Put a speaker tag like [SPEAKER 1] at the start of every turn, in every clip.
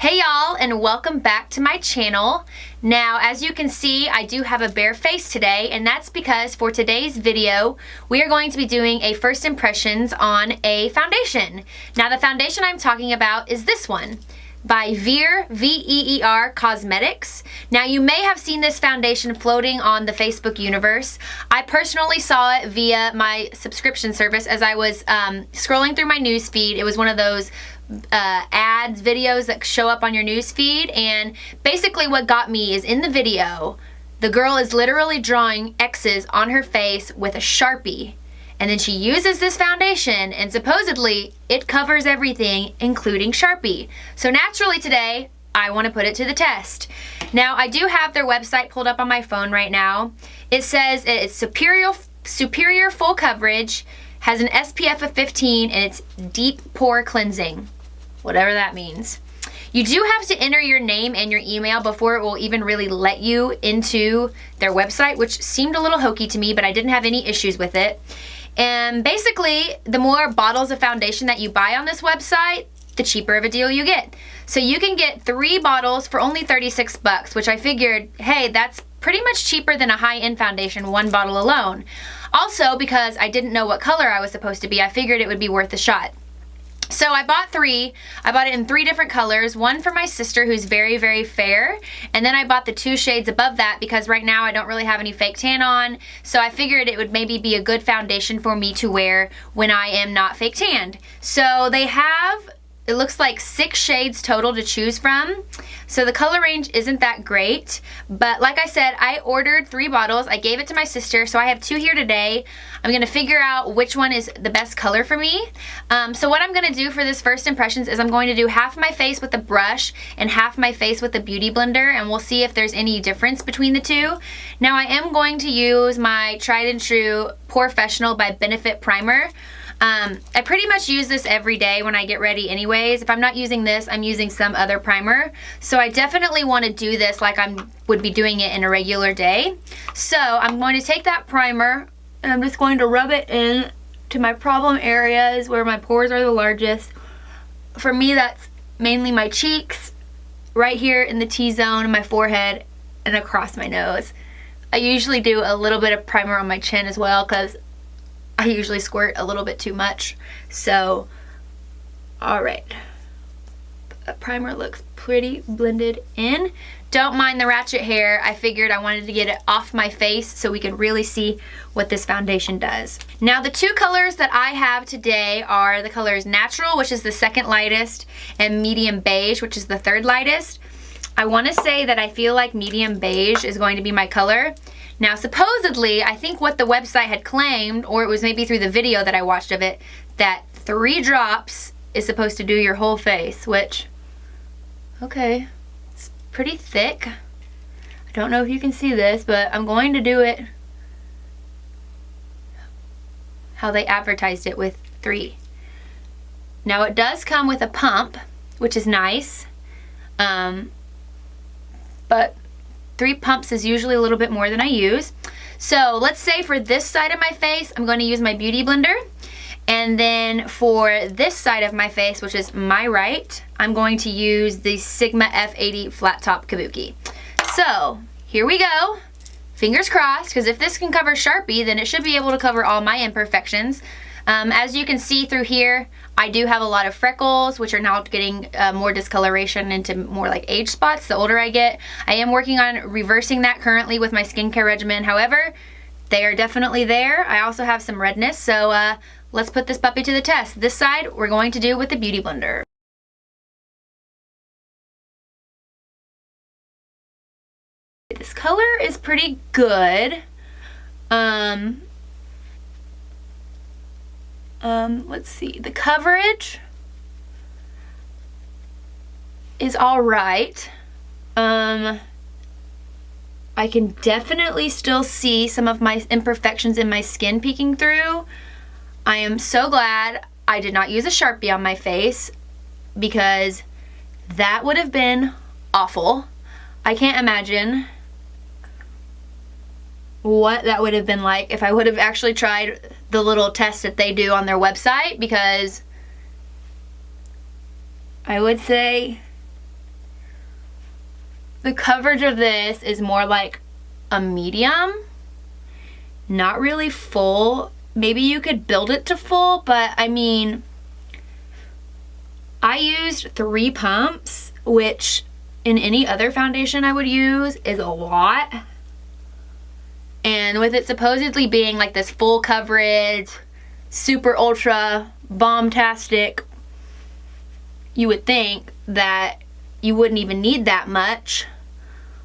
[SPEAKER 1] Hey y'all, and welcome back to my channel. Now, as you can see, I do have a bare face today, and that's because for today's video, we are going to be doing a first impressions on a foundation. Now, the foundation I'm talking about is this one by Veer, V-E-E-R Cosmetics. Now, you may have seen this foundation floating on the Facebook universe. I personally saw it via my subscription service as I was scrolling through my news feed. It was one of those ads, videos that show up on your news feed, and basically what got me is in the video, the girl is literally drawing X's on her face with a Sharpie, and then she uses this foundation, and supposedly it covers everything, including Sharpie. So naturally today, I want to put it to the test. Now, I do have their website pulled up on my phone right now. It says it's superior full coverage, has an SPF of 15, and it's deep pore cleansing, whatever that means. You do have to enter your name and your email before it will even really let you into their website, which seemed a little hokey to me, but I didn't have any issues with it. And basically, the more bottles of foundation that you buy on this website, the cheaper of a deal you get. So you can get 3 bottles for only 36 bucks, which I figured, hey, that's pretty much cheaper than a high-end foundation, 1 bottle alone. Also, because I didn't know what color I was supposed to be, I figured it would be worth a shot. So I bought 3. I bought it in 3 different colors. One for my sister, who's very, very fair. And then I bought the 2 shades above that because right now I don't really have any fake tan on. So I figured it would maybe be a good foundation for me to wear when I am not fake tanned. So they have, it looks like 6 shades total to choose from. So the color range isn't that great, but like I said, I ordered 3 bottles. I gave it to my sister, so I have 2 here today. I'm gonna figure out which one is the best color for me. So what I'm gonna do for this first impressions is I'm going to do half my face with a brush and half my face with a beauty blender, and we'll see if there's any difference between the two. Now, I am going to use my tried and true Porefessional by Benefit Primer. I pretty much use this every day when I get ready anyways. If I'm not using this, I'm using some other primer. So I definitely want to do this like I would be doing it in a regular day. So I'm going to take that primer and I'm just going to rub it in to my problem areas where my pores are the largest. For me, that's mainly my cheeks, right here in the T-zone, my forehead, and across my nose. I usually do a little bit of primer on my chin as well because I usually squirt a little bit too much. So, alright. That primer looks pretty blended in. Don't mind the ratchet hair. I figured I wanted to get it off my face so we could really see what this foundation does. Now, the 2 colors that I have today are the colors Natural, which is the second lightest, and Medium Beige, which is the third lightest. I want to say that I feel like Medium Beige is going to be my color. Now, supposedly, I think what the website had claimed, or it was maybe through the video that I watched of it, that 3 drops is supposed to do your whole face, which, okay, it's pretty thick. I don't know if you can see this, but I'm going to do it how they advertised it with 3. Now, it does come with a pump, which is nice, but 3 pumps is usually a little bit more than I use. So let's say for this side of my face, I'm going to use my beauty blender. And then for this side of my face, which is my right, I'm going to use the Sigma F80 Flat Top Kabuki. So here we go. Fingers crossed, because if this can cover Sharpie, then it should be able to cover all my imperfections. As you can see through here, I do have a lot of freckles, which are now getting more discoloration into more like age spots the older I get. I am working on reversing that currently with my skincare regimen. However, they are definitely there. I also have some redness, so let's put this puppy to the test. This side, we're going to do with the Beauty Blender. This color is pretty good. Let's see, the coverage is all right. I can definitely still see some of my imperfections in my skin peeking through. I am so glad I did not use a Sharpie on my face because that would have been awful. I can't imagine what that would have been like if I would have actually tried the little test that they do on their website, because I would say the coverage of this is more like a medium, not really full. Maybe you could build it to full, but I mean, I used 3 pumps, which in any other foundation I would use is a lot. And with it supposedly being like this full coverage, super ultra bombastic, you would think that you wouldn't even need that much,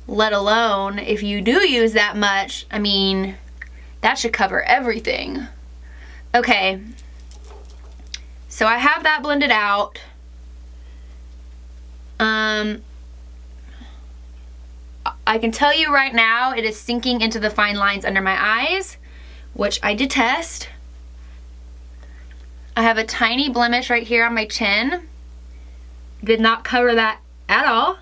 [SPEAKER 1] let alone if you do use that much, I mean, that should cover everything. Okay, so I have that blended out. I can tell you right now, it is sinking into the fine lines under my eyes, which I detest. I have a tiny blemish right here on my chin. Did not cover that at all.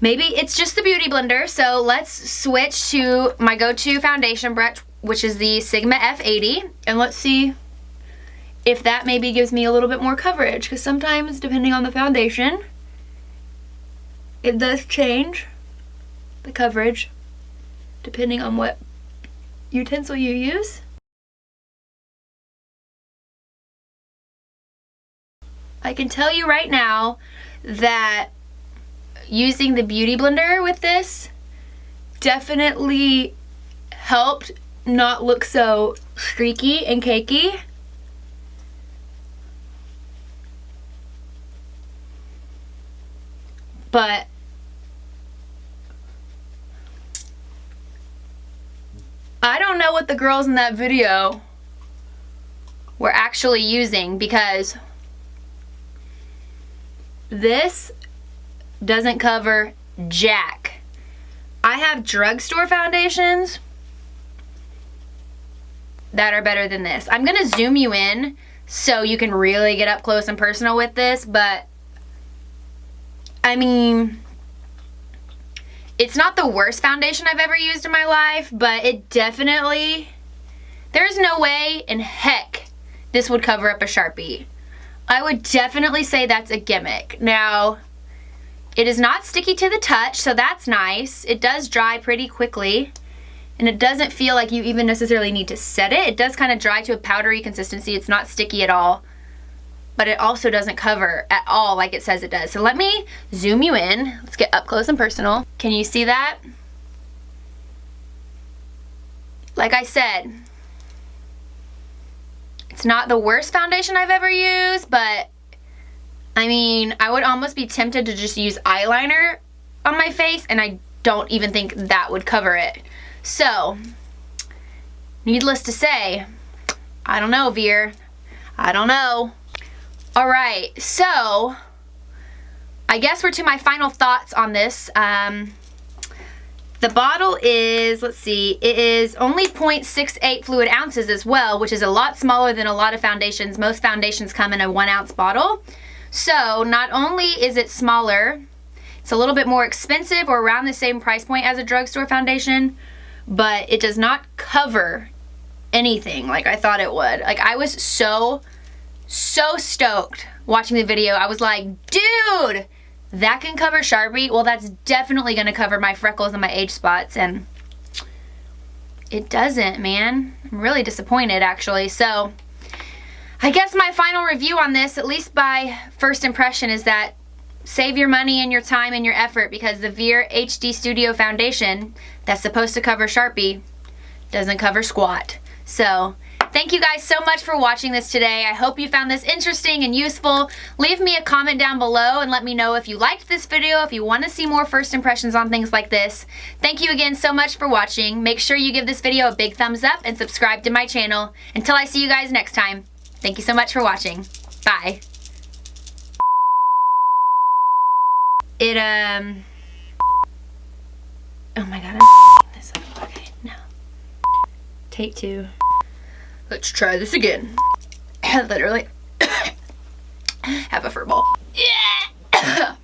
[SPEAKER 1] Maybe it's just the Beauty Blender, so let's switch to my go-to foundation brush, which is the Sigma F80, and let's see if that maybe gives me a little bit more coverage, because sometimes, depending on the foundation, it does change the coverage depending on what utensil you use. I can tell you right now that using the Beauty Blender with this definitely helped not look so streaky and cakey. But I don't know what the girls in that video were actually using, because this doesn't cover jack. I have drugstore foundations that are better than this. I'm gonna zoom you in so you can really get up close and personal with this, but I mean, it's not the worst foundation I've ever used in my life, but it definitely, there's no way in heck this would cover up a Sharpie. I would definitely say that's a gimmick. Now, it is not sticky to the touch, so that's nice. It does dry pretty quickly, and it doesn't feel like you even necessarily need to set it. It does kind of dry to a powdery consistency. It's not sticky at all, but it also doesn't cover at all like it says it does. So let me zoom you in. Let's get up close and personal. Can you see that? Like I said, it's not the worst foundation I've ever used, but I mean, I would almost be tempted to just use eyeliner on my face, and I don't even think that would cover it. So, needless to say, I don't know, Veer. I don't know. All right, so I guess we're to my final thoughts on this. The bottle is, let's see, it is only 0.68 fluid ounces as well, which is a lot smaller than a lot of foundations. Most foundations come in a 1 ounce bottle. So not only is it smaller, it's a little bit more expensive or around the same price point as a drugstore foundation, but it does not cover anything like I thought it would. Like, I was so stoked watching the video. I was like, dude, that can cover Sharpie. Well, that's definitely gonna cover my freckles and my age spots, and it doesn't, man. I'm really disappointed, actually. So I guess my final review on this, at least by first impression, is that save your money and your time and your effort, because the Veer HD Studio Foundation that's supposed to cover Sharpie doesn't cover squat. So thank you guys so much for watching this today. I hope you found this interesting and useful. Leave me a comment down below and let me know if you liked this video, if you want to see more first impressions on things like this. Thank you again so much for watching. Make sure you give this video a big thumbs up and subscribe to my channel. Until I see you guys next time, thank you so much for watching. Bye. Oh my god, I'm this up. Okay, no. Take 2. Let's try this again. Literally have a fur ball. Yeah.